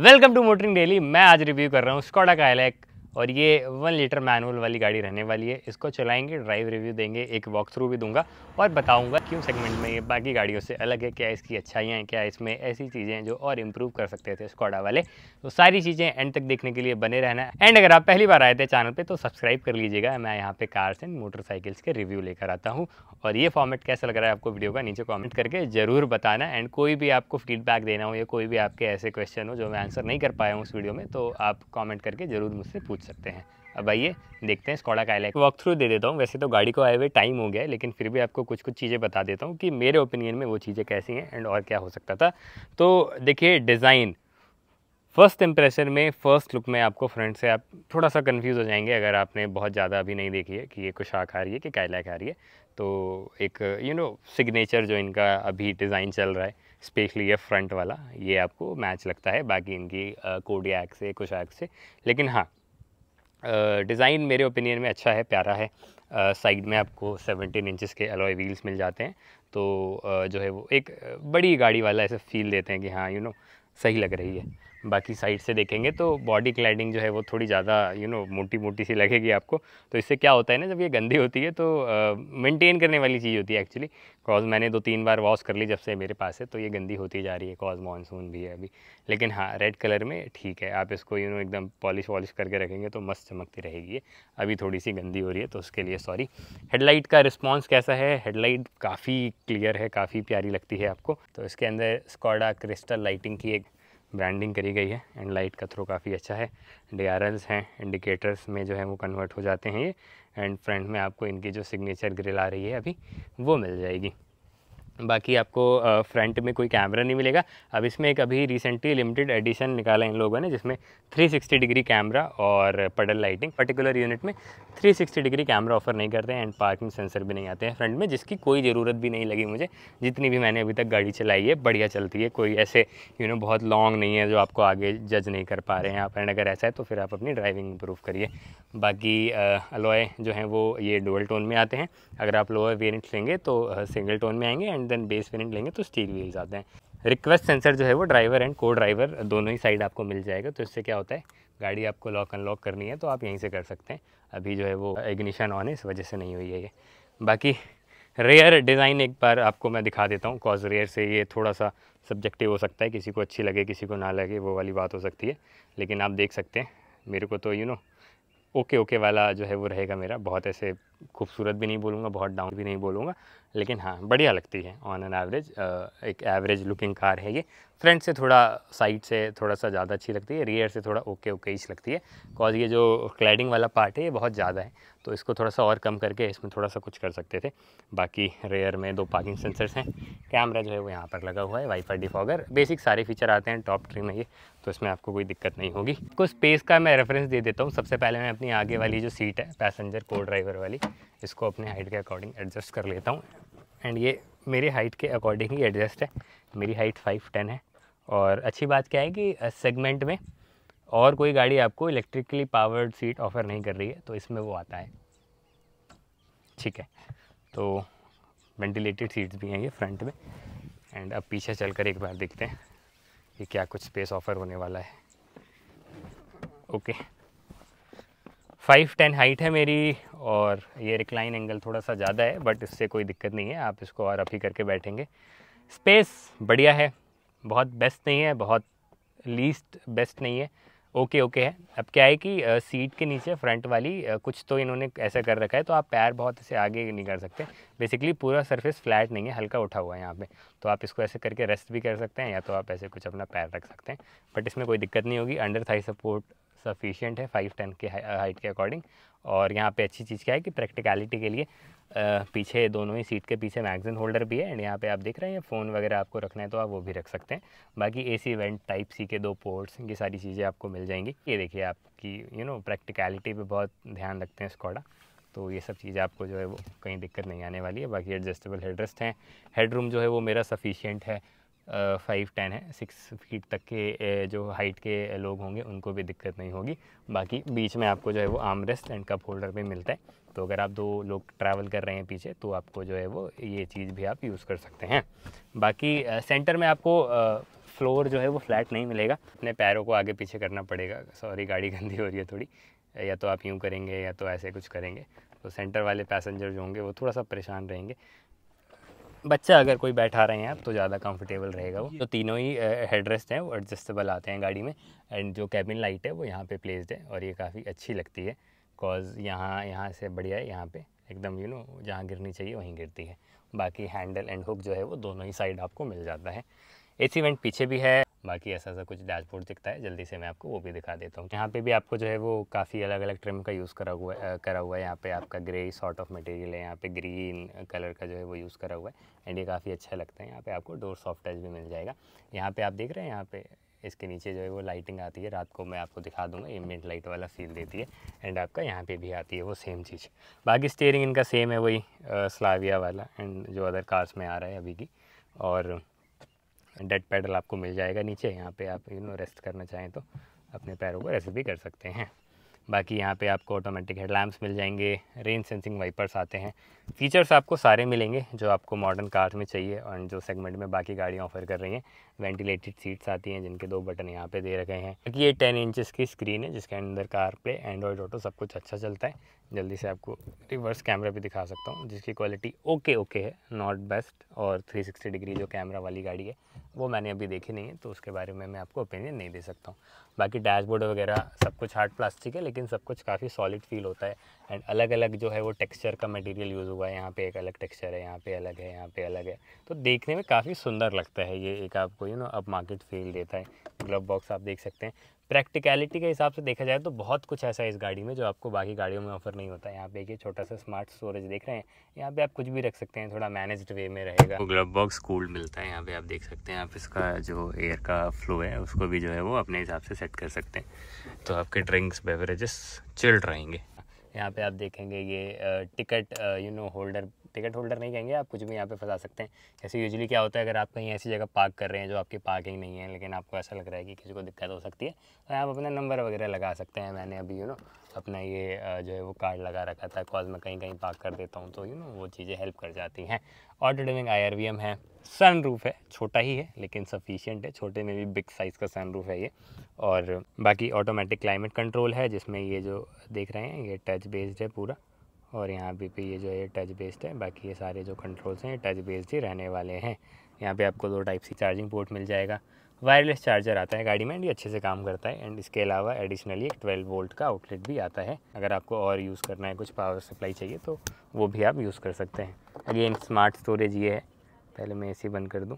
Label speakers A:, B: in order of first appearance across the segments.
A: Welcome to motoring daily. मैं आज review कर रहा हूँ स्कोडा काइलैक और ये 1 लीटर मैनुअल वाली गाड़ी रहने वाली है। इसको चलाएंगे, ड्राइव रिव्यू देंगे, एक वॉक थ्रू भी दूंगा और बताऊंगा क्यों सेगमेंट में ये बाकी गाड़ियों से अलग है, क्या इसकी अच्छाइयाँ हैं, क्या इसमें ऐसी चीज़ें हैं जो और इम्प्रूव कर सकते थे स्कोडा वाले। तो सारी चीज़ें एंड तक देखने के लिए बने रहना है। एंड अगर आप पहली बार आए थे चैनल पर तो सब्सक्राइब कर लीजिएगा। मैं यहाँ पे कार्स एंड मोटरसाइकिल्स के रिव्यू लेकर आता हूँ और ये फॉर्मेट कैसा लग रहा है आपको वीडियो का नीचे कमेंट करके ज़रूर बताना। एंड कोई भी आपको फीडबैक देना हो या कोई भी आपके ऐसे क्वेश्चन हो जो मैं आंसर नहीं कर पाया हूँ उस वीडियो में, तो आप कमेंट करके ज़रूर मुझसे पूछ सकते हैं। अब आइए देखते हैं स्कोडा काइलैक। वॉक थ्रू दे देता हूँ। वैसे तो गाड़ी को आए हुए टाइम हो गया है, लेकिन फिर भी आपको कुछ कुछ चीज़ें बता देता हूँ कि मेरे ओपिनियन में वो चीज़ें कैसी हैं एंड और क्या हो सकता था। तो देखिए, डिज़ाइन फर्स्ट इंप्रेशन में, फर्स्ट लुक में आपको फ्रंट से आप थोड़ा सा कंफ्यूज हो जाएंगे अगर आपने बहुत ज़्यादा अभी नहीं देखी है कि ये कुशाक आ रही है कि काइलैक आ रही है। तो एक सिग्नेचर जो इनका अभी डिज़ाइन चल रहा है, स्पेशली ये फ्रंट वाला, ये आपको मैच लगता है बाकी इनकी कोडियाक से, कुशाक से। लेकिन हाँ, डिज़ाइन मेरे ओपिनियन में अच्छा है, प्यारा है। साइड में आपको 17 इंचेस के अलॉय व्हील्स मिल जाते हैं, तो जो है वो एक बड़ी गाड़ी वाला ऐसे फील देते हैं कि हाँ सही लग रही है। बाकी साइड से देखेंगे तो बॉडी क्लैडिंग जो है वो थोड़ी ज़्यादा मोटी मोटी सी लगेगी आपको। तो इससे क्या होता है ना, जब ये गंदी होती है तो मेंटेन करने वाली चीज़ होती है एक्चुअली। कॉज मैंने 2-3 बार वॉश कर ली जब से मेरे पास है, तो ये गंदी होती जा रही है, कॉज मानसून भी है अभी। लेकिन हाँ, रेड कलर में ठीक है, आप इसको एकदम पॉलिश वॉलिश करके रखेंगे तो मस्त चमकती रहेगी ये। अभी थोड़ी सी गंदी हो रही है तो उसके लिए सॉरी। हेडलाइट का रिस्पॉन्स कैसा है? हेडलाइट काफ़ी क्लियर है, काफ़ी प्यारी लगती है आपको। तो इसके अंदर स्कोडा क्रिस्टल लाइटिंग की एक ब्रांडिंग करी गई है एंड लाइट का थ्रो काफ़ी अच्छा है। DRLs हैं, इंडिकेटर्स में जो है वो कन्वर्ट हो जाते हैं ये। एंड फ्रंट में आपको इनकी जो सिग्नेचर ग्रिल आ रही है अभी, वो मिल जाएगी। बाकी आपको फ्रंट में कोई कैमरा नहीं मिलेगा। अब इसमें एक अभी रिसेंटली लिमिटेड एडिशन निकाला इन लोगों ने जिसमें 360 डिग्री कैमरा और पडल लाइटिंग, पर्टिकुलर यूनिट में 360 डिग्री कैमरा ऑफर नहीं करते हैं एंड पार्किंग सेंसर भी नहीं आते हैं फ्रंट में, जिसकी कोई ज़रूरत भी नहीं लगी मुझे। जितनी भी मैंने अभी तक गाड़ी चलाई है बढ़िया चलती है, कोई ऐसे बहुत लॉन्ग नहीं है जो आपको आगे जज नहीं कर पा रहे हैं आप। एंड अगर ऐसा है तो फिर आप अपनी ड्राइविंग इंप्रूव करिए। बाकी अलॉय जो हैं वो ये डुअल टोन में आते हैं। अगर आप लोअर वेरिएंट लेंगे तो सिंगल टोन में आएंगे एंड देन बेस वेरिएंट लेंगे तो स्टील व्हील्स आते हैं। रिक्वेस्ट सेंसर जो है वो ड्राइवर एंड को ड्राइवर दोनों ही साइड आपको मिल जाएगा। तो इससे क्या होता है, गाड़ी आपको लॉक अनलॉक करनी है तो आप यहीं से कर सकते हैं। अभी जो है वो इग्निशन ऑन है, इस वजह से नहीं हुई है ये। बाकी रेयर डिज़ाइन एक बार आपको मैं दिखा देता हूँ, कॉज रेयर से ये थोड़ा सा सब्जेक्टिव हो सकता है, किसी को अच्छी लगे किसी को ना लगे, वो वाली बात हो सकती है। लेकिन आप देख सकते हैं, मेरे को तो ओके ओके वाला जो है वो रहेगा मेरा। बहुत ऐसे खूबसूरत भी नहीं बोलूँगा, बहुत डाउन भी नहीं बोलूँगा, लेकिन हाँ बढ़िया लगती है ऑन एन एवरेज। एक एवरेज लुकिंग कार है ये। फ्रंट से थोड़ा, साइड से थोड़ा सा ज़्यादा अच्छी लगती है, रियर से थोड़ा ओके ओके इच लगती है। कॉज ये जो क्लैडिंग वाला पार्ट है ये बहुत ज़्यादा है, तो इसको थोड़ा सा और कम करके इसमें थोड़ा सा कुछ कर सकते थे। बाकी रेयर में 2 पार्किंग सेंसर्स हैं, कैमरा जो है वो यहाँ पर लगा हुआ है, वाइपर डिफॉगर, बेसिक सारे फीचर आते हैं टॉप ट्रिम है ये, तो इसमें आपको कोई दिक्कत नहीं होगी। कुछ स्पेस का मैं रेफरेंस दे देता हूँ। सबसे पहले मैं अपनी आगे वाली जो सीट है पैसेंजर को ड्राइवर वाली, इसको अपने हाइट के अकॉर्डिंग एडजस्ट कर लेता हूँ। एंड ये मेरे हाइट के अकॉर्डिंग ही एडजस्ट है। मेरी हाइट 5'10" है। और अच्छी बात क्या है कि सेगमेंट में और कोई गाड़ी आपको इलेक्ट्रिकली पावर्ड सीट ऑफ़र नहीं कर रही है, तो इसमें वो आता है, ठीक है। तो वेंटिलेटेड सीट्स भी हैं ये फ्रंट में। एंड अब पीछे चलकर एक बार देखते हैं कि क्या कुछ स्पेस ऑफ़र होने वाला है। ओके, 5'10" हाइट है मेरी और ये रिक्लाइन एंगल थोड़ा सा ज़्यादा है, बट इससे कोई दिक्कत नहीं है, आप इसको और अप ही करके बैठेंगे। स्पेस बढ़िया है, बहुत बेस्ट नहीं है, बहुत लीस्ट बेस्ट नहीं है, ओके ओके है। अब क्या है कि सीट के नीचे फ्रंट वाली कुछ तो इन्होंने ऐसा कर रखा है, तो आप पैर बहुत ऐसे आगे नहीं कर सकते। बेसिकली पूरा सरफेस फ्लैट नहीं है, हल्का उठा हुआ है यहाँ पे, तो आप इसको ऐसे करके रेस्ट भी कर सकते हैं या तो आप ऐसे कुछ अपना पैर रख सकते हैं, बट इसमें कोई दिक्कत नहीं होगी। अंडर थाई सपोर्ट सफिशिएंट है 5'10" के हाइट के अकॉर्डिंग। और यहाँ पे अच्छी चीज़ क्या है कि प्रैक्टिकलिटी के लिए पीछे दोनों ही सीट के पीछे मैगज़ीन होल्डर भी है एंड यहाँ पे आप देख रहे हैं फ़ोन वगैरह आपको रखना है तो आप वो भी रख सकते हैं। बाकी AC वेंट टाइप C के 2 पोर्ट्स, ये सारी चीज़ें आपको मिल जाएंगी। ये देखिए आपकी प्रैक्टिकलिटी पे बहुत ध्यान रखते हैं स्कोडा, तो ये सब चीज़ें आपको जो है वो कहीं दिक्कत नहीं आने वाली है। बाकी एडजस्टेबल हेडरेस्ट हैं, हेडरूम जो है वो मेरा सफिशिएंट है, 5'10" है। 6 फीट तक के जो हाइट के लोग होंगे उनको भी दिक्कत नहीं होगी। बाकी बीच में आपको जो है वो arm rest and cup holder भी मिलता है, तो अगर आप 2 लोग ट्रैवल कर रहे हैं पीछे तो आपको जो है वो ये चीज़ भी आप यूज़ कर सकते हैं। बाकी सेंटर में आपको फ्लोर जो है वो फ्लैट नहीं मिलेगा, अपने पैरों को आगे पीछे करना पड़ेगा। सॉरी गाड़ी गंदी हो रही है थोड़ी, या तो आप यूँ करेंगे या तो ऐसे कुछ करेंगे, तो सेंटर वाले पैसेंजर जो होंगे वो थोड़ा सा परेशान रहेंगे। बच्चा अगर कोई बैठा रहे हैं आप तो ज़्यादा कंफर्टेबल रहेगा वो। तो तीनों ही हेडरेस्ट हैं वो एडजस्टेबल आते हैं गाड़ी में। एंड जो कैबिन लाइट है वो यहाँ पे प्लेस्ड है और ये काफ़ी अच्छी लगती है, कॉज यहाँ से बढ़िया है, यहाँ पे एकदम जहाँ गिरनी चाहिए वहीं गिरती है। बाकी हैंडल एंड हुक जो है वो दोनों ही साइड आपको मिल जाता है। AC वेंट पीछे भी है। बाकी ऐसा कुछ डैशबोर्ड दिखता है, जल्दी से मैं आपको वो भी दिखा देता हूँ। यहाँ पे भी आपको जो है वो काफ़ी अलग अलग ट्रिम का यूज़ करा हुआ है। यहाँ पे आपका ग्रे सॉर्ट ऑफ मटेरियल है, यहाँ पे ग्रीन कलर का जो है वो यूज़ करा हुआ है एंड ये काफ़ी अच्छा लगता है। यहाँ पे आपको डोर सॉफ्ट टच भी मिल जाएगा। यहाँ पे आप देख रहे हैं, यहाँ पे इसके नीचे जो है वो लाइटिंग आती है, रात को मैं आपको दिखा दूंगा, एम्बिएंट लाइट वाला फील देती है। एंड आपका यहाँ पे भी आती है वो सेम चीज़। बाकी स्टीयरिंग इनका सेम है, वही स्लाविया वाला एंड जो अदर कार्स में आ रहा है अभी की। और डेड पैडल आपको मिल जाएगा नीचे, यहाँ पे आप रेस्ट करना चाहें तो अपने पैरों को रेस्ट भी कर सकते हैं। बाकी यहाँ पे आपको ऑटोमेटिक हेडलैम्प्स मिल जाएंगे, रेन सेंसिंग वाइपर्स आते हैं। फीचर्स आपको सारे मिलेंगे जो आपको मॉडर्न कार में चाहिए और जो सेगमेंट में बाकी गाड़ियाँ ऑफर कर रही हैं। वेंटिलेटेड सीट्स आती हैं जिनके 2 बटन यहाँ पे दे रखे हैं। क्योंकि ये 10 इंचेस की स्क्रीन है जिसके अंदर कार प्ले, एंड्रॉयड ऑटो सब कुछ अच्छा चलता है। जल्दी से आपको रिवर्स कैमरा भी दिखा सकता हूँ जिसकी क्वालिटी ओके है, नॉट बेस्ट। और 360 डिग्री जो कैमरा वाली गाड़ी है वो मैंने अभी देखी नहीं है, तो उसके बारे में मैं आपको ओपिनियन नहीं दे सकता हूँ। बाकी डैशबोर्ड वगैरह सब कुछ हार्ड प्लास्टिक है, लेकिन सब कुछ काफ़ी सॉलिड फील होता है। एंड अलग अलग जो है वो टेक्सचर का मटेरियल यूज़ हुआ है। यहाँ पे एक अलग टेक्सचर है, यहाँ पे अलग है, यहाँ पे अलग है, तो देखने में काफ़ी सुंदर लगता है। ये एक आपको अप मार्केट फील देता है। ग्लव बॉक्स आप देख सकते हैं। प्रैक्टिकलिटी के हिसाब से देखा जाए तो बहुत कुछ ऐसा है इस गाड़ी में जो आपको बाकी गाड़ियों में ऑफर नहीं होता है। यहाँ पे एक छोटा सा स्मार्ट स्टोरेज देख रहे हैं, यहाँ पे आप कुछ भी रख सकते हैं, थोड़ा मैनेज्ड वे में रहेगा। तो ग्लव बॉक्स कूल्ड मिलता है, यहाँ पे आप देख सकते हैं। आप इसका जो एयर का फ्लो है उसको भी जो है वो अपने हिसाब से सेट कर सकते हैं, तो आपके ड्रिंक्स बेवरेजेस चिल्ड रहेंगे। यहाँ पे आप देखेंगे ये टिकट होल्डर, टिकट होल्डर नहीं कहेंगे, आप कुछ भी यहाँ पे फंसा सकते हैं। जैसे यूजुअली क्या होता है, अगर आप कहीं ऐसी जगह पार्क कर रहे हैं जो आपकी पार्किंग नहीं है, लेकिन आपको ऐसा लग रहा है कि किसी को दिक्कत हो सकती है, तो आप अपना नंबर वगैरह लगा सकते हैं। मैंने अभी अपना ये जो है वो कार्ड लगा रखा था, कॉज मैं कहीं पार्क कर देता हूँ, तो वो चीज़ें हेल्प कर जाती हैं। ऑटो डिमिंग IRVM है। सन रूफ है, छोटा ही है लेकिन सफिशिएंट है, छोटे में भी बिग साइज़ का सन रूफ है ये। और बाकी ऑटोमेटिक क्लाइमेट कंट्रोल है, जिसमें ये जो देख रहे हैं ये टच बेस्ड है पूरा, और यहाँ पे ये जो है टच बेस्ड है। बाकी ये सारे जो कंट्रोल्स हैं टच बेस्ड ही रहने वाले हैं। यहाँ पे आपको 2 टाइप सी चार्जिंग पोर्ट मिल जाएगा। वायरलेस चार्जर आता है गाड़ी में एंड ये अच्छे से काम करता है। एंड इसके अलावा एडिशनली एक 12 वोल्ट का आउटलेट भी आता है, अगर आपको और यूज़ करना है, कुछ पावर सप्लाई चाहिए तो वो भी आप यूज़ कर सकते हैं। अगेन स्मार्ट स्टोरेज ये है। पहले मैं AC बंद कर दूँ।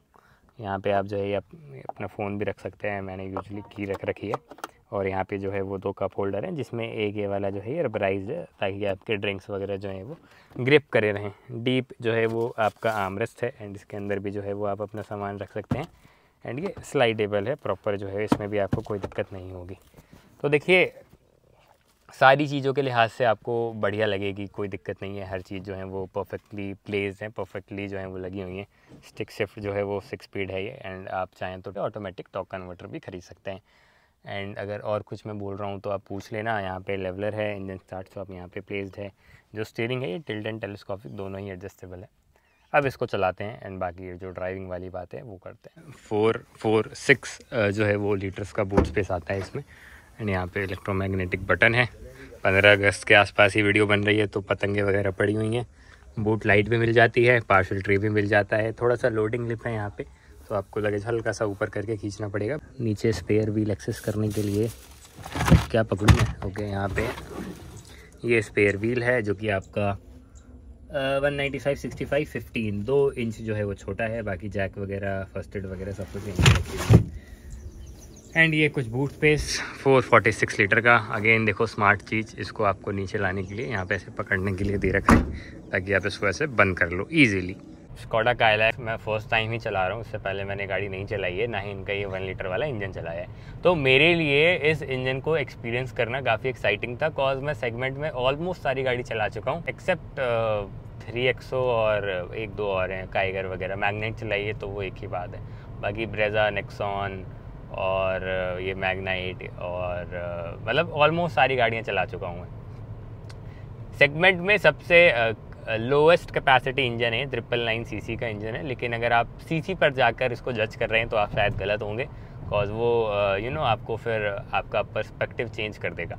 A: यहाँ पे आप जो है अपना फ़ोन भी रख सकते हैं, मैंने यूजुअली की रख रखी है। और यहाँ पे जो है वो 2 कप होल्डर हैं, जिसमें एक ये वाला जो है ये रबराइज्ड है, ताकि आपके ड्रिंक्स वगैरह जो है वो ग्रिप करे रहें। डीप जो है वो आपका आर्मरेस्ट है एंड इसके अंदर भी जो है वो आप अपना सामान रख सकते हैं। एंड ये स्लाइडेबल है प्रॉपर जो है, इसमें भी आपको कोई दिक्कत नहीं होगी। तो देखिए सारी चीज़ों के लिहाज से आपको बढ़िया लगेगी, कोई दिक्कत नहीं है। हर चीज़ जो है वो परफेक्टली प्लेस्ड है, परफेक्टली जो है वो लगी हुई हैं। स्टिक शिफ्ट जो है वो 6 स्पीड है ये। एंड आप चाहें तो ऑटोमेटिक टॉर्क कन्वर्टर भी खरीद सकते हैं। एंड अगर और कुछ मैं बोल रहा हूँ तो आप पूछ लेना। यहाँ पे लेवलर है, इंजन स्टार्ट तो आप यहाँ पे प्लेस्ड है। जो स्टीयरिंग है ये टिल्ट एंड टेलीस्कोपिक दोनों ही एडजस्टेबल है। अब इसको चलाते हैं एंड बाकी जो ड्राइविंग वाली बात है वो करते हैं। 446 जो है वो लीटर्स का बूट स्पेस आता है इसमें। एंड यहाँ पे इलेक्ट्रोमैग्नेटिक बटन है। 15 अगस्त के आसपास ही वीडियो बन रही है तो पतंगे वगैरह पड़ी हुई हैं। बूट लाइट भी मिल जाती है, पार्शल ट्री भी मिल जाता है। थोड़ा सा लोडिंग लिप है यहाँ पे, तो आपको लगेज हल्का सा ऊपर करके खींचना पड़ेगा। नीचे स्पेयर व्हील एक्सेस करने के लिए क्या पकड़ूँ मैं, ओके यहाँ पे ये स्पेयर व्हील है जो कि आपका 195/65/15 2 इंच जो है वो छोटा है। बाकी जैक वगैरह फर्स्ट एड वगैरह सब कुछ यहीं रखी है। एंड ये कुछ बूट स्पेस 446 लीटर का। अगेन देखो स्मार्ट चीज़, इसको आपको नीचे लाने के लिए यहाँ पे ऐसे पकड़ने के लिए दे रखा है ताकि आप इसको ऐसे बंद कर लो ईजिली। स्कोडा काइलैक मैं फर्स्ट टाइम ही चला रहा हूँ, इससे पहले मैंने गाड़ी नहीं चलाई है, ना ही इनका ये 1 लीटर वाला इंजन चलाया है। तो मेरे लिए इस इंजन को एक्सपीरियंस करना काफ़ी एक्साइटिंग था, कॉज मैं सेगमेंट में ऑलमोस्ट सारी गाड़ी चला चुका हूँ एक्सेप्ट 3XO और 1-2 और हैं, काइगर वगैरह। मैग्नेट चलाई है तो वो एक ही बात है। बाकी ब्रेजा, नेक्सॉन और ये मैग्नाइट और मतलब ऑलमोस्ट सारी गाड़ियाँ चला चुका हूँ मैं। सेगमेंट में सबसे लोएस्ट कैपेसिटी इंजन है, 999 सीसी का इंजन है, लेकिन अगर आप सीसी पर जाकर इसको जज कर रहे हैं तो आप शायद गलत होंगे, बिकॉज वो आपको फिर आपका पर्सपेक्टिव चेंज कर देगा।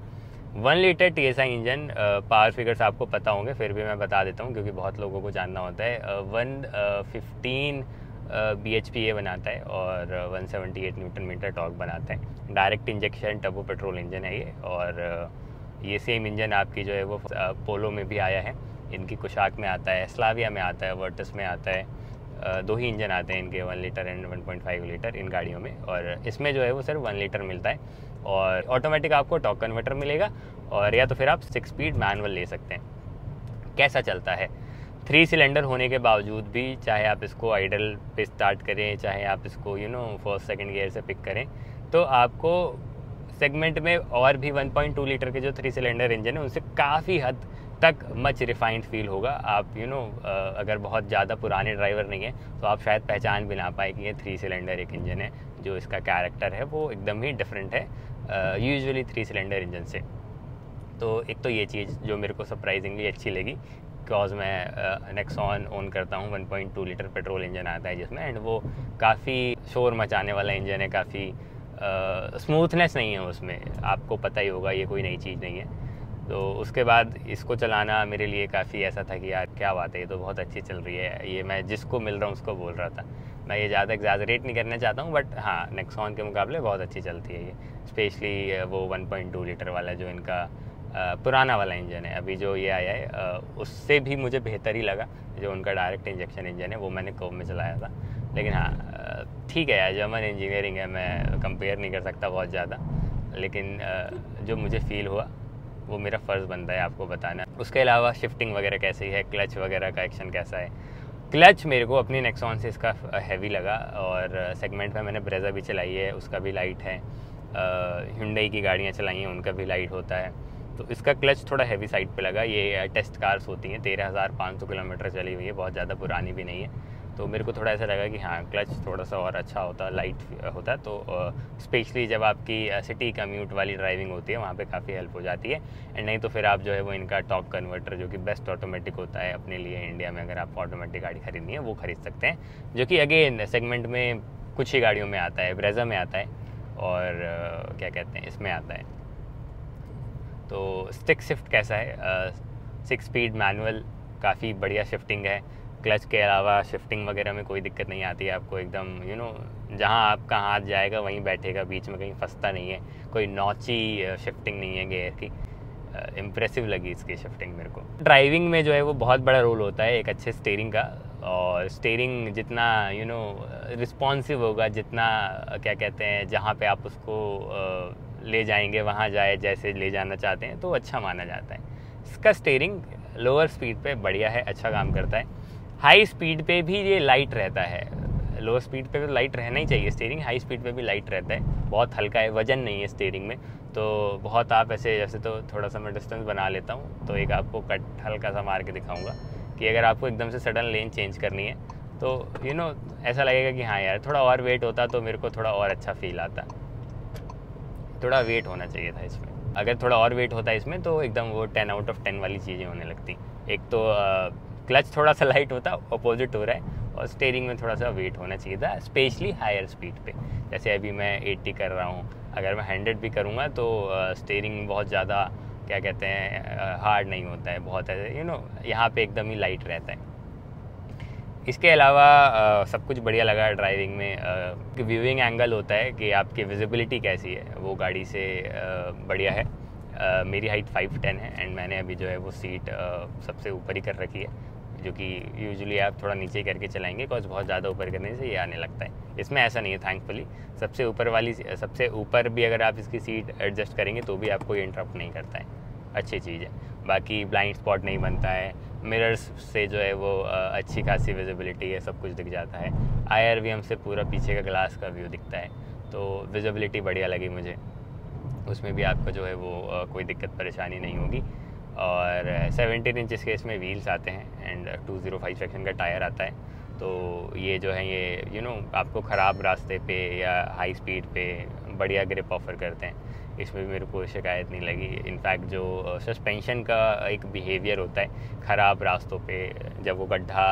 A: 1 litre TSI engine, power figures आपको पता होंगे, फिर भी मैं बता देता हूँ क्योंकि बहुत लोगों को जानना होता है। 115 bhp ये बनाता है और 178 न्यूटन मीटर टॉर्क बनाता है। Direct injection turbo petrol engine है ये, और ये सेम इंजन आपकी जो है वो पोलो में भी आया है, इनकी कुशाक में आता है, स्लाविया में आता है, वर्टस में आता है। 2 ही इंजन आते हैं इनके, 1 लीटर एंड 1.5 लीटर इन गाड़ियों में, और इसमें जो है वो सिर्फ 1 लीटर मिलता है। और ऑटोमेटिक आपको टॉर्क कन्वर्टर मिलेगा, और या तो फिर आप 6 स्पीड मैनुअल ले सकते हैं। कैसा चलता है? 3 सिलेंडर होने के बावजूद भी, चाहे आप इसको आइडल पे स्टार्ट करें, चाहे आप इसको फर्स्ट सेकंड गियर से पिक करें, तो आपको सेगमेंट में और भी 1.2 लीटर के जो 3 सिलेंडर इंजन है उनसे काफ़ी हद तक मच रिफाइंड फील होगा। आप अगर बहुत ज़्यादा पुराने ड्राइवर नहीं है तो आप शायद पहचान भी ना पाए कि ये 3 सिलेंडर एक इंजन है। जो इसका कैरेक्टर है वो एकदम ही डिफरेंट है यूजुअली 3 सिलेंडर इंजन से। तो एक तो ये चीज़ जो मेरे को सरप्राइजिंगली अच्छी लगी, बिकॉज मैं नेक्सॉन ओन करता हूँ। 1.2 लीटर पेट्रोल इंजन आता है जिसमें, एंड वो काफ़ी शोर मचाने वाला इंजन है, काफ़ी स्मूथनेस नहीं है उसमें, आपको पता ही होगा, ये कोई नई चीज़ नहीं है। तो उसके बाद इसको चलाना मेरे लिए काफ़ी ऐसा था कि यार क्या बात है, ये तो बहुत अच्छी चल रही है। ये मैं जिसको मिल रहा हूँ उसको बोल रहा था। मैं ये ज़्यादा एग्जैजरेट नहीं करना चाहता हूँ, बट हाँ, नेक्सॉन के मुकाबले बहुत अच्छी चलती है ये, स्पेशली वो 1.2 लीटर वाला जो इनका पुराना वाला इंजन है। अभी जो ये आया है उससे भी मुझे बेहतर ही लगा। जो उनका डायरेक्ट इंजेक्शन इंजन है वो मैंने कर्व में चलाया था, लेकिन हाँ ठीक है यार, जर्मन इंजीनियरिंग है, मैं कंपेयर नहीं कर सकता बहुत ज़्यादा, लेकिन जो मुझे फ़ील हुआ वो मेरा फ़र्ज़ बनता है आपको बताना। उसके अलावा शिफ्टिंग वगैरह कैसी है, क्लच वगैरह का एक्शन कैसा है। क्लच मेरे को अपनी नेक्सॉन से इसका हैवी लगा, और सेगमेंट में मैंने ब्रेज़ा भी चलाई है, उसका भी लाइट है। हुंडई की गाड़ियाँ चलाई हैं, उनका भी लाइट होता है। तो इसका क्लच थोड़ा हैवी साइड पे लगा। ये टेस्ट कार्स होती हैं, 13,500 किलोमीटर चली हुई है, बहुत ज़्यादा पुरानी भी नहीं है। तो मेरे को थोड़ा ऐसा लगा कि हाँ, क्लच थोड़ा सा और अच्छा होता, लाइट होता, तो स्पेशली जब आपकी सिटी कम्यूट वाली ड्राइविंग होती है वहाँ पे काफ़ी हेल्प हो जाती है। एंड नहीं तो फिर आप जो है वो इनका टॉर्क कन्वर्टर, जो कि बेस्ट ऑटोमेटिक होता है अपने लिए इंडिया में, अगर आप ऑटोमेटिक गाड़ी खरीदनी है वो खरीद सकते हैं, जो कि अगेन सेगमेंट में कुछ ही गाड़ियों में आता है, ब्रेज़ा में आता है, और क्या कहते हैं, इसमें आता है। तो स्टिक शिफ्ट कैसा है? 6 स्पीड मैनुअल, काफ़ी बढ़िया शिफ्टिंग है। क्लच के अलावा शिफ्टिंग वगैरह में कोई दिक्कत नहीं आती है आपको, एकदम जहाँ आपका हाथ जाएगा वहीं बैठेगा, बीच में कहीं फंसता नहीं है, कोई नॉची शिफ्टिंग नहीं है गेयर की। इम्प्रेसिव लगी इसकी शिफ्टिंग मेरे को। ड्राइविंग में जो है वो बहुत बड़ा रोल होता है एक अच्छे स्टीयरिंग का, और स्टीयरिंग जितना रिस्पॉन्सिव होगा, जितना क्या कहते हैं, जहाँ पे आप उसको ले जाएंगे वहाँ जाए जैसे ले जाना चाहते हैं, तो अच्छा माना जाता है। इसका स्टीयरिंग लोअर स्पीड पे बढ़िया है, अच्छा काम करता है। हाई स्पीड पे भी ये लाइट रहता है। लोअर स्पीड पे तो लाइट रहना ही चाहिए स्टीयरिंग, हाई स्पीड पे भी लाइट रहता है। बहुत हल्का है, वजन नहीं है स्टीयरिंग में, तो बहुत आप ऐसे, जैसे तो थोड़ा सा मैं डिस्टेंस बना लेता हूँ, तो एक आपको कट हल्का सा मार के दिखाऊंगा कि अगर आपको एकदम से सडन लेन चेंज करनी है तो ऐसा लगेगा कि हाँ यार, थोड़ा और वेट होता तो मेरे को थोड़ा और अच्छा फील आता। थोड़ा वेट होना चाहिए था इसमें, अगर थोड़ा और वेट होता इसमें तो एकदम वो 10 आउट ऑफ 10 वाली चीज़ें होने लगती। एक तो क्लच थोड़ा सा लाइट होता, अपोजिट हो रहा है, और स्टीयरिंग में थोड़ा सा वेट होना चाहिए था, स्पेशली हायर स्पीड पे। जैसे अभी मैं 80 कर रहा हूँ, अगर मैं 100 भी करूँगा तो स्टीयरिंग बहुत ज़्यादा क्या कहते हैं हार्ड नहीं होता है, बहुत ऐसे यहाँ पे एकदम ही लाइट रहता है। इसके अलावा सब कुछ बढ़िया लगा ड्राइविंग में। व्यूइंग एंगल होता है कि आपकी विजिबिलिटी कैसी है, वो गाड़ी से बढ़िया है। मेरी हाइट 5'10" है, एंड मैंने अभी जो है वो सीट सबसे ऊपर ही कर रखी है, जो कि यूजुअली आप थोड़ा नीचे करके चलाएंगे, बिकॉज बहुत ज़्यादा ऊपर करने से ये आने लगता है। इसमें ऐसा नहीं है थैंकफुली। सबसे ऊपर भी अगर आप इसकी सीट एडजस्ट करेंगे तो भी आपको ये इंटरप्ट नहीं करता है, अच्छी चीज़ है। बाकी ब्लाइंड स्पॉट नहीं बनता है, मिरर्स से जो है वो अच्छी खासी विजिबिलिटी है, सब कुछ दिख जाता है। IRVM से पूरा पीछे का ग्लास का व्यू दिखता है, तो विजिबिलिटी बढ़िया लगी मुझे। उसमें भी आपको जो है वो कोई दिक्कत परेशानी नहीं होगी। और 17 इंच के इसमें व्हील्स आते हैं, एंड 205 सेक्शन का टायर आता है। तो ये जो है ये आपको ख़राब रास्ते पे या हाई स्पीड पे बढ़िया ग्रिप ऑफर करते हैं। इसमें भी मेरे को शिकायत नहीं लगी। इनफैक्ट जो सस्पेंशन का एक बिहेवियर होता है ख़राब रास्तों पे, जब वो गड्ढा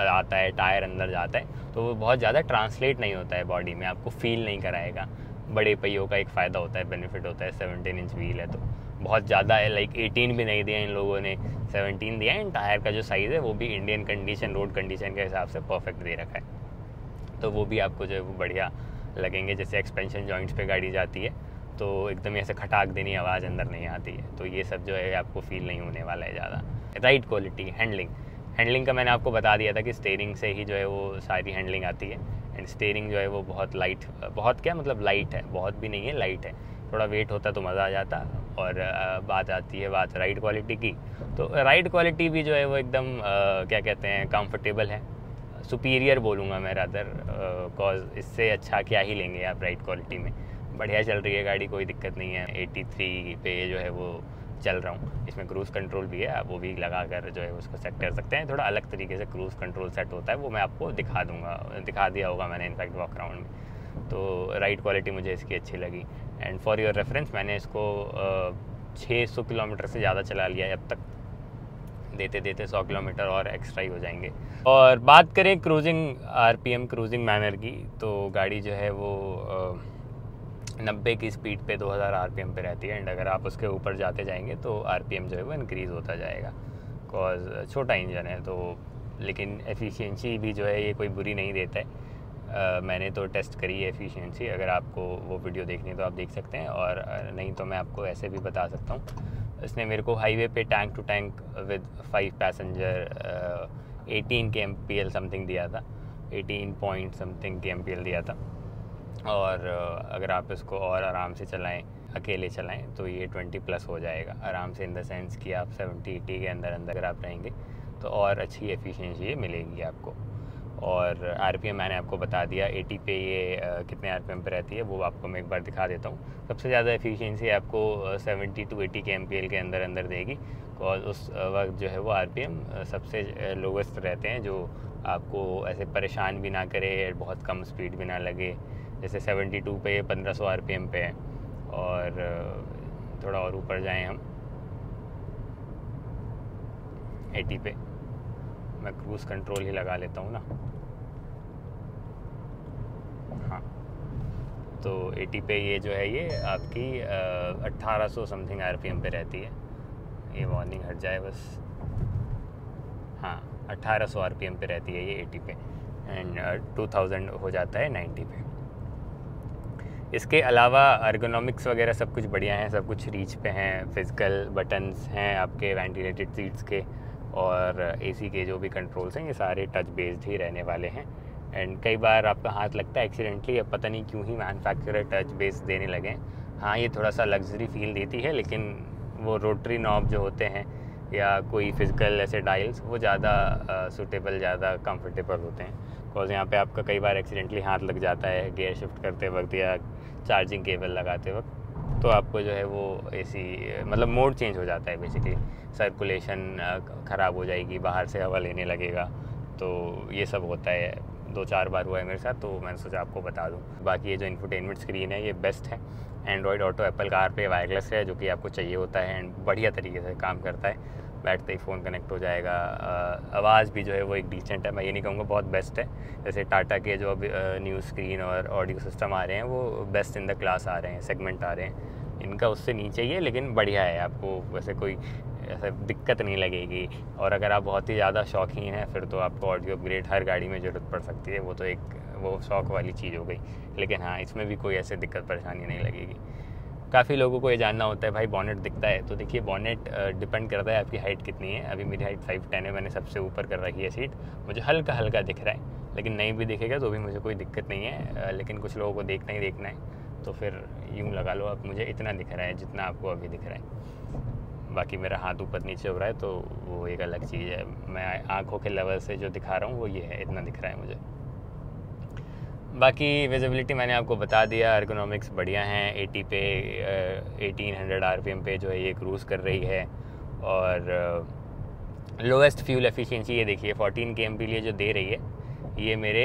A: आता है, टायर अंदर जाता है, तो वो बहुत ज़्यादा ट्रांसलेट नहीं होता है बॉडी में, आपको फील नहीं कराएगा। बड़े पहियों का एक फ़ायदा होता है, बेनिफिट होता है, 17 इंच व्हील है तो बहुत ज़्यादा है, लाइक 18 भी नहीं दिया इन लोगों ने, 17 दिया है। टायर का जो साइज़ है वो भी इंडियन कंडीशन, रोड कंडीशन के हिसाब से परफेक्ट दे रखा है, तो वो भी आपको जो है वो बढ़िया लगेंगे। जैसे एक्सपेंशन जॉइंट्स पे गाड़ी जाती है तो एकदम ऐसे खटाक देनी आवाज़ अंदर नहीं आती है, तो ये सब जो है आपको फील नहीं होने वाला है ज़्यादा। राइड क्वालिटी, हैंडलिंग का मैंने आपको बता दिया था कि स्टीयरिंग से ही जो है वो सारी हैंडलिंग आती है। एंड स्टीयरिंग जो है वो बहुत लाइट, बहुत क्या मतलब लाइट है, बहुत भी नहीं है, लाइट है। थोड़ा वेट होता तो मज़ा आ जाता। और बात आती है बात राइड क्वालिटी की, तो राइड क्वालिटी भी जो है वो एकदम क्या कहते हैं, कंफर्टेबल है, सुपीरियर बोलूँगा मैं रादर, कॉज इससे अच्छा क्या ही लेंगे आप राइड क्वालिटी में। बढ़िया चल रही है गाड़ी, कोई दिक्कत नहीं है। 83 पे जो है वो चल रहा हूँ। इसमें क्रूज़ कंट्रोल भी है, आप वो भी लगा कर जो है उसको सेट कर सकते हैं। थोड़ा अलग तरीके से क्रूज़ कंट्रोल सेट होता है, वो मैं आपको दिखा दूँगा, दिखा दिया होगा मैंने इनफैक्ट वॉक राउंड में। तो राइड क्वालिटी मुझे इसकी अच्छी लगी। एंड फॉर योर रेफरेंस मैंने इसको 600 किलोमीटर से ज़्यादा चला लिया है अब तक, देते देते 100 किलोमीटर और एक्स्ट्रा ही हो जाएंगे। और बात करें क्रूजिंग RPM, क्रूजिंग मैनर की, तो गाड़ी जो है वो 90 की स्पीड पे 2000 RPM पे रहती है। एंड अगर आप उसके ऊपर जाते जाएंगे तो RPM जो है वो इंक्रीज़ होता जाएगा, कॉज छोटा इंजन है तो। लेकिन एफिशिएंसी भी जो है ये कोई बुरी नहीं देता है। मैंने तो टेस्ट करी है एफिशिएंसी, अगर आपको वो वीडियो देखनी है तो आप देख सकते हैं, और नहीं तो मैं आपको ऐसे भी बता सकता हूँ। इसने मेरे को हाईवे पे tank to tank with 5 passenger 18 kmpl something दिया था, 18 पॉइंट समथिंग kmpl दिया था। और अगर आप इसको और आराम से चलाएं, अकेले चलाएं, तो ये 20+ हो जाएगा आराम से, इन द सेंस कि आप 70-80 के अंदर अगर आप रहेंगे तो और अच्छी एफिशिएंसी ये मिलेगी आपको। और RPM मैंने आपको बता दिया, 80 पे ये कितने RPM पे रहती है वो आपको मैं एक बार दिखा देता हूँ। सबसे ज़्यादा एफिशिएंसी आपको 70 to 80 kmpl के अंदर देगी, और उस वक्त जो है वो RPM सबसे लोवेस्ट रहते हैं, जो आपको ऐसे परेशान भी ना करे, बहुत कम स्पीड भी ना लगे। जैसे 72 पे 1500 RPM पे है, और थोड़ा और ऊपर जाएं हम 80 पे, मैं क्रूज़ कंट्रोल ही लगा लेता हूँ ना, हाँ, तो 80 पे ये जो है ये आपकी 1800 समथिंग RPM पे रहती है। ये वार्निंग हट जाए बस, हाँ 1800 RPM पे रहती है ये 80 पे, एंड 2000 हो जाता है 90 पे। इसके अलावा अर्गोनॉमिक्स वगैरह सब कुछ बढ़िया है, सब कुछ रीच पे हैं, फिजिकल बटन्स हैं आपके वेंटिलेटेड सीट्स के, और AC के जो भी कंट्रोल्स हैं ये सारे टच बेस्ड ही रहने वाले हैं। एंड कई बार आपका हाथ लगता है एक्सीडेंटली, अब पता नहीं क्यों ही मैन्युफैक्चरर टच बेस्ड देने लगे हैं। हाँ ये थोड़ा सा लग्जरी फील देती है, लेकिन वो रोटरी नॉब जो होते हैं या कोई फिजिकल ऐसे डायल्स, वो ज़्यादा सूटेबल, ज़्यादा कंफर्टेबल होते हैं। बिकॉज यहाँ पे आपका कई बार एक्सीडेंटली हाथ लग जाता है गियर शिफ्ट करते वक्त या चार्जिंग केबल लगाते वक्त, तो आपको जो है वो AC मतलब मोड चेंज हो जाता है बेसिकली, सर्कुलेशन ख़राब हो जाएगी, बाहर से हवा लेने लगेगा, तो ये सब होता है। 2-4 बार हुआ है मेरे साथ, तो मैंने सोचा आपको बता दूं। बाकी ये जो इंफोटेनमेंट स्क्रीन है ये बेस्ट है, एंड्रॉयड ऑटो एप्पल कार पे वायरलेस है, जो कि आपको चाहिए होता है, एंड बढ़िया तरीके से काम करता है। बैठते ही फ़ोन कनेक्ट हो जाएगा। आवाज़ भी जो है वो एक डिसेंट है, मैं ये नहीं कहूँगा बहुत बेस्ट है। जैसे टाटा के जो अभी न्यू स्क्रीन और ऑडियो सिस्टम आ रहे हैं वो बेस्ट इन द क्लास आ रहे हैं, सेगमेंट आ रहे हैं, इनका उससे नीचे ही है, लेकिन बढ़िया है, आपको वैसे कोई ऐसे दिक्कत नहीं लगेगी। और अगर आप बहुत ही ज़्यादा शौकीन हैं फिर तो आपको ऑडियो अपग्रेड हर गाड़ी में ज़रूरत पड़ सकती है, वो तो एक वो शौक वाली चीज़ हो गई। लेकिन हाँ, इसमें भी कोई ऐसे दिक्कत परेशानी नहीं लगेगी। काफ़ी लोगों को ये जानना होता है भाई बॉनेट दिखता है, तो देखिए बॉनेट डिपेंड करता है आपकी हाइट कितनी है। अभी मेरी हाइट 5'10" है, मैंने सबसे ऊपर कर रखी है सीट, मुझे हल्का हल्का दिख रहा है, लेकिन नहीं भी दिखेगा तो भी मुझे कोई दिक्कत नहीं है। लेकिन कुछ लोगों को देखना ही देखना है, तो फिर यूँ लगा लो अब मुझे इतना दिख रहा है जितना आपको अभी दिख रहा है। बाकी मेरा हाथ ऊपर नीचे हो रहा है तो वो एक अलग चीज़ है, मैं आँखों के लेवल से जो दिखा रहा हूँ वो ये है, इतना दिख रहा है मुझे। बाकी विजिबिलिटी मैंने आपको बता दिया, एर्गोनॉमिक्स बढ़िया हैं। 80 पे 1800 RPM पे जो है ये क्रूज़ कर रही है, और लोएस्ट फ्यूल एफिशिएंसी ये देखिए 14 kmpl जो दे रही है, ये मेरे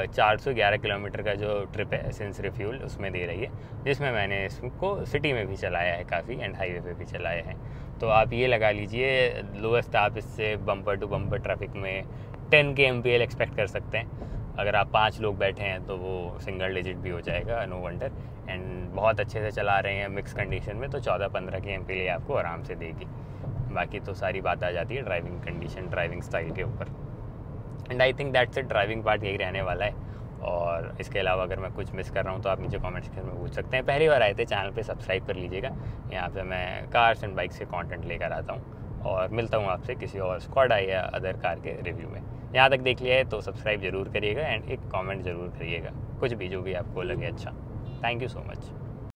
A: 411 किलोमीटर का जो ट्रिप है सिंस रिफ्यूल उसमें दे रही है, जिसमें मैंने इसको सिटी में भी चलाया है काफ़ी एंड हाईवे पे भी चलाया है। तो आप ये लगा लीजिए लोएस्ट आप इससे बम्पर टू बम्पर ट्रैफिक में 10 के MPL एक्सपेक्ट कर सकते हैं। अगर आप 5 लोग बैठे हैं तो वो सिंगल डिजिट भी हो जाएगा, नो वंडर। एंड बहुत अच्छे से चला रहे हैं मिक्स कंडीशन में, तो 14-15 के MPL आपको आराम से देगी। बाकी तो सारी बात आ जाती है ड्राइविंग कंडीशन, ड्राइविंग स्टाइल के ऊपर। And I think that's it, driving part यही रहने वाला है। और इसके अलावा अगर मैं कुछ मिस कर रहा हूँ तो आप नीचे कमेंट सेक्शन में पूछ सकते हैं। पहली बार आए थे चैनल पे सब्सक्राइब कर लीजिएगा। यहाँ पे मैं कार्स एंड बाइक्स के कंटेंट लेकर आता हूँ और मिलता हूँ आपसे किसी और स्क्वाडा या अदर कार के रिव्यू में। यहाँ तक देख लिया है तो सब्सक्राइब ज़रूर करिएगा एंड एक कमेंट ज़रूर करिएगा, कुछ भी जो भी आपको लगे अच्छा। Thank you so much.